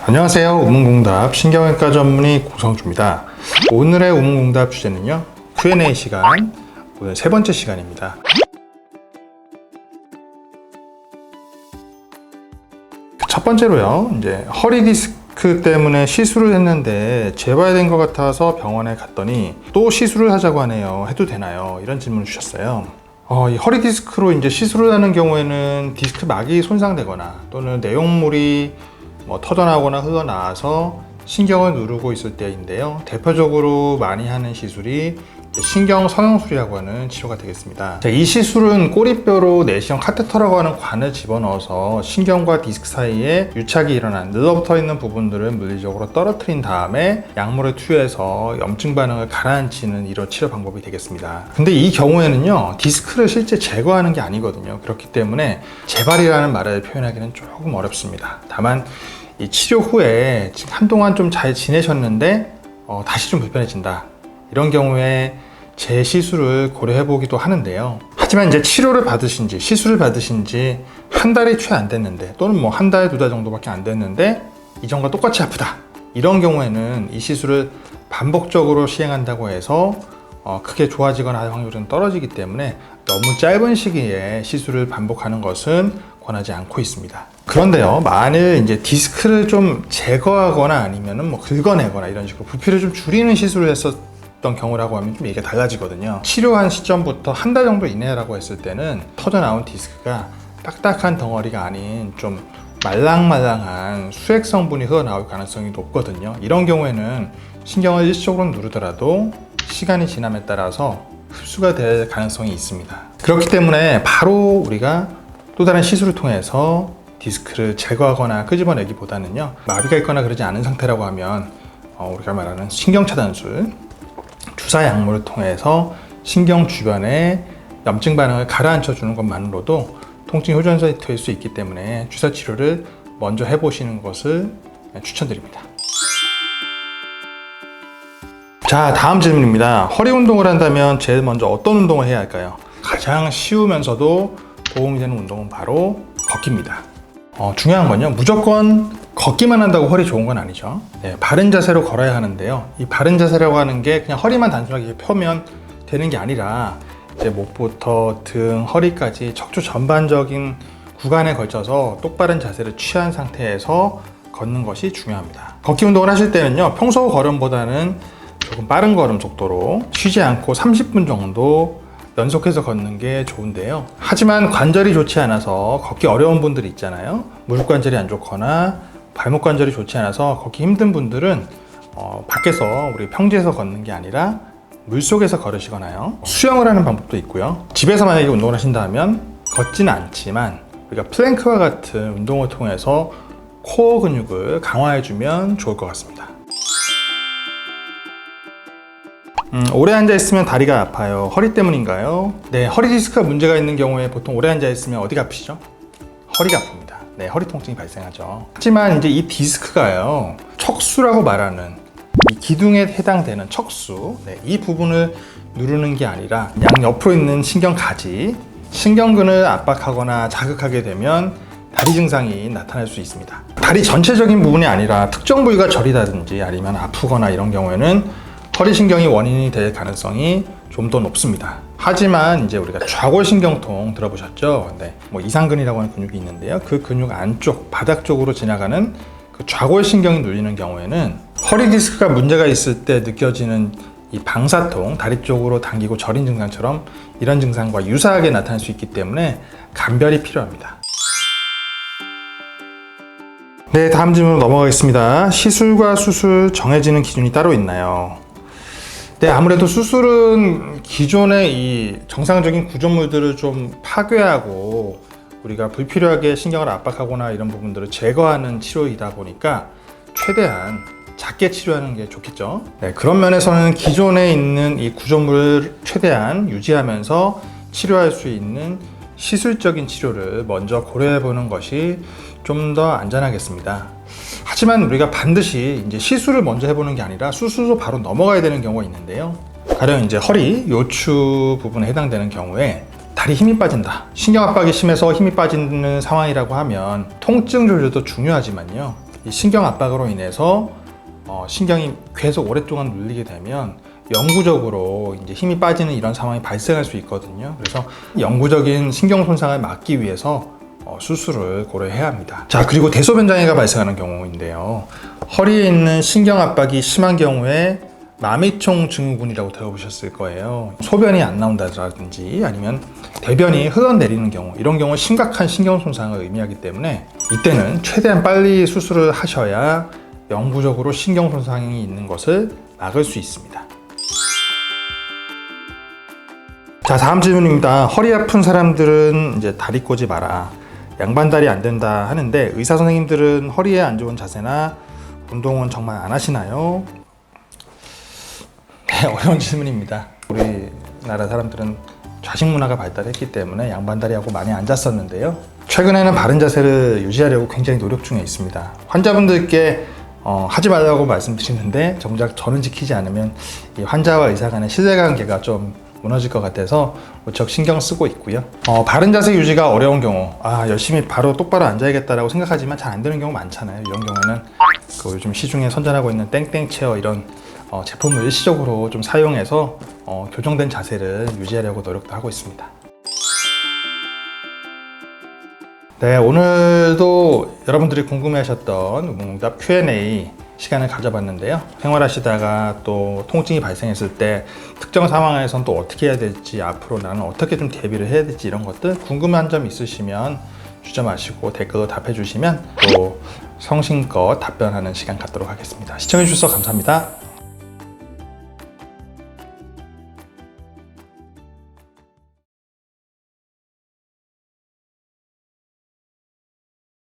안녕하세요. 우문공답 신경외과 전문의 고성주입니다. 오늘의 우문공답 주제는요, Q&A 시간, 오늘 세 번째 시간입니다. 첫 번째로요, 이제 허리 디스크 때문에 시술을 했는데 재발된 것 같아서 병원에 갔더니 또 시술을 하자고 하네요. 해도 되나요? 이런 질문을 주셨어요. 이 허리 디스크로 이제 시술을 하는 경우에는 디스크 막이 손상되거나 또는 내용물이 터져나오거나 흘러나와서 신경을 누르고 있을 때인데요. 대표적으로 많이 하는 시술이 신경 성형술이라고 하는 치료가 되겠습니다. 이 시술은 꼬리뼈로 내시경 카테터라고 하는 관을 집어넣어서 신경과 디스크 사이에 유착이 일어난 늘어붙어 있는 부분들을 물리적으로 떨어뜨린 다음에 약물을 투여해서 염증 반응을 가라앉히는 이런 치료 방법이 되겠습니다. 근데 이 경우에는요, 디스크를 실제 제거하는 게 아니거든요. 그렇기 때문에 재발이라는 말을 표현하기는 조금 어렵습니다. 다만 이 치료 후에 한동안 좀 잘 지내셨는데 다시 좀 불편해진다, 이런 경우에 재시술을 고려해 보기도 하는데요. 하지만 이제 치료를 받으신 지, 시술을 받으신 지 한 달이 채 안 됐는데, 또는 한 달, 두 달 정도밖에 안 됐는데 이전과 똑같이 아프다, 이런 경우에는 이 시술을 반복적으로 시행한다고 해서 크게 좋아지거나 할 확률은 떨어지기 때문에 너무 짧은 시기에 시술을 반복하는 것은 권하지 않고 있습니다. 그런데요, 만일 이제 디스크를 좀 제거하거나 아니면은 긁어내거나 이런 식으로 부피를 좀 줄이는 시술을 했었던 경우라고 하면 좀 얘기가 달라지거든요. 치료한 시점부터 한 달 정도 이내라고 했을 때는 터져나온 디스크가 딱딱한 덩어리가 아닌 좀 말랑말랑한 수액 성분이 흘러나올 가능성이 높거든요. 이런 경우에는 신경을 일시적으로 누르더라도 시간이 지남에 따라서 흡수가 될 가능성이 있습니다. 그렇기 때문에 바로 우리가 또 다른 시술을 통해서 디스크를 제거하거나 끄집어내기보다는요, 마비가 있거나 그러지 않은 상태라고 하면 우리가 말하는 신경차단술, 주사 약물을 통해서 신경 주변에 염증 반응을 가라앉혀 주는 것만으로도 통증 호전성이 될 수 있기 때문에 주사 치료를 먼저 해보시는 것을 추천드립니다. 자, 다음 질문입니다. 허리 운동을 한다면 제일 먼저 어떤 운동을 해야 할까요? 가장 쉬우면서도 도움이 되는 운동은 바로 걷기입니다. 중요한 건요, 무조건 걷기만 한다고 허리 좋은 건 아니죠. 네, 바른 자세로 걸어야 하는데요. 이 바른 자세라고 하는 게 그냥 허리만 단순하게 펴면 되는 게 아니라 이제 목부터 등, 허리까지 척추 전반적인 구간에 걸쳐서 똑바른 자세를 취한 상태에서 걷는 것이 중요합니다. 걷기 운동을 하실 때는요, 평소 걸음보다는 조금 빠른 걸음 속도로 쉬지 않고 30분 정도 연속해서 걷는 게 좋은데요. 하지만 관절이 좋지 않아서 걷기 어려운 분들이 있잖아요. 무릎 관절이 안 좋거나 발목 관절이 좋지 않아서 걷기 힘든 분들은 밖에서 우리 평지에서 걷는 게 아니라 물속에서 걸으시거나요, 수영을 하는 방법도 있고요. 집에서 만약에 운동을 하신다면 걷지는 않지만 우리가 플랭크와 같은 운동을 통해서 코어 근육을 강화해주면 좋을 것 같습니다. 오래 앉아있으면 다리가 아파요. 허리 때문인가요? 네, 허리 디스크가 문제가 있는 경우에 보통 오래 앉아있으면 어디가 아프시죠? 허리가 아픕니다. 네, 허리 통증이 발생하죠. 하지만 이제 이 디스크가요, 척수라고 말하는 이 기둥에 해당되는 척수, 네, 이 부분을 누르는 게 아니라 양 옆으로 있는 신경가지, 신경근을 압박하거나 자극하게 되면 다리 증상이 나타날 수 있습니다. 다리 전체적인 부분이 아니라 특정 부위가 저리다든지 아니면 아프거나 이런 경우에는 허리신경이 원인이 될 가능성이 좀 더 높습니다. 하지만 이제 우리가 좌골신경통 들어보셨죠? 네, 이상근이라고 하는 근육이 있는데요. 그 근육 안쪽, 바닥 쪽으로 지나가는 그 좌골신경이 눌리는 경우에는 허리 디스크가 문제가 있을 때 느껴지는 이 방사통, 다리 쪽으로 당기고 저린 증상처럼 이런 증상과 유사하게 나타날 수 있기 때문에 감별이 필요합니다. 네, 다음 질문으로 넘어가겠습니다. 시술과 수술 정해지는 기준이 따로 있나요? 네, 아무래도 수술은 기존의 이 정상적인 구조물들을 좀 파괴하고 우리가 불필요하게 신경을 압박하거나 이런 부분들을 제거하는 치료이다 보니까 최대한 작게 치료하는 게 좋겠죠. 네, 그런 면에서는 기존에 있는 이 구조물을 최대한 유지하면서 치료할 수 있는 시술적인 치료를 먼저 고려해 보는 것이 좀 더 안전하겠습니다. 하지만 우리가 반드시 이제 시술을 먼저 해보는 게 아니라 수술로 바로 넘어가야 되는 경우가 있는데요. 가령 이제 허리, 요추 부분에 해당되는 경우에 다리 힘이 빠진다, 신경 압박이 심해서 힘이 빠지는 상황이라고 하면 통증 조절도 중요하지만요, 이 신경 압박으로 인해서 신경이 계속 오랫동안 눌리게 되면 영구적으로 이제 힘이 빠지는 이런 상황이 발생할 수 있거든요. 그래서 영구적인 신경 손상을 막기 위해서 수술을 고려해야 합니다. 자, 그리고 대소변 장애가 발생하는 경우인데요. 허리에 있는 신경 압박이 심한 경우에 마미총 증후군이라고 들어보셨을 거예요. 소변이 안 나온다든지 아니면 대변이 흘러내리는 경우, 이런 경우 심각한 신경 손상을 의미하기 때문에 이때는 최대한 빨리 수술을 하셔야 영구적으로 신경 손상이 있는 것을 막을 수 있습니다. 자, 다음 질문입니다. 허리 아픈 사람들은 이제 다리 꼬지 마라, 양반다리 안 된다 하는데 의사 선생님들은 허리에 안 좋은 자세나 운동은 정말 안 하시나요? 네, 어려운 질문입니다. 우리나라 사람들은 좌식 문화가 발달했기 때문에 양반다리하고 많이 앉았었는데요. 최근에는 바른 자세를 유지하려고 굉장히 노력 중에 있습니다. 환자분들께 하지 말라고 말씀드리는데 정작 저는 지키지 않으면 이 환자와 의사 간의 신뢰관계가 좀 무너질 것 같아서 무척 신경 쓰고 있고요. 바른 자세 유지가 어려운 경우, 열심히 바로 똑바로 앉아야겠다라고 생각하지만 잘 안 되는 경우 많잖아요. 이런 경우에는 요즘 시중에 선전하고 있는 땡땡 체어 이런 제품을 일시적으로 좀 사용해서 교정된 자세를 유지하려고 노력도 하고 있습니다. 네, 오늘도 여러분들이 궁금해하셨던 의문응답 Q&A 시간을 가져봤는데요. 생활하시다가 또 통증이 발생했을 때 특정 상황에선 또 어떻게 해야 될지, 앞으로 나는 어떻게 좀 대비를 해야 될지, 이런 것들 궁금한 점 있으시면 주저 마시고 댓글로 답해 주시면 또 성심껏 답변하는 시간 갖도록 하겠습니다. 시청해 주셔서 감사합니다.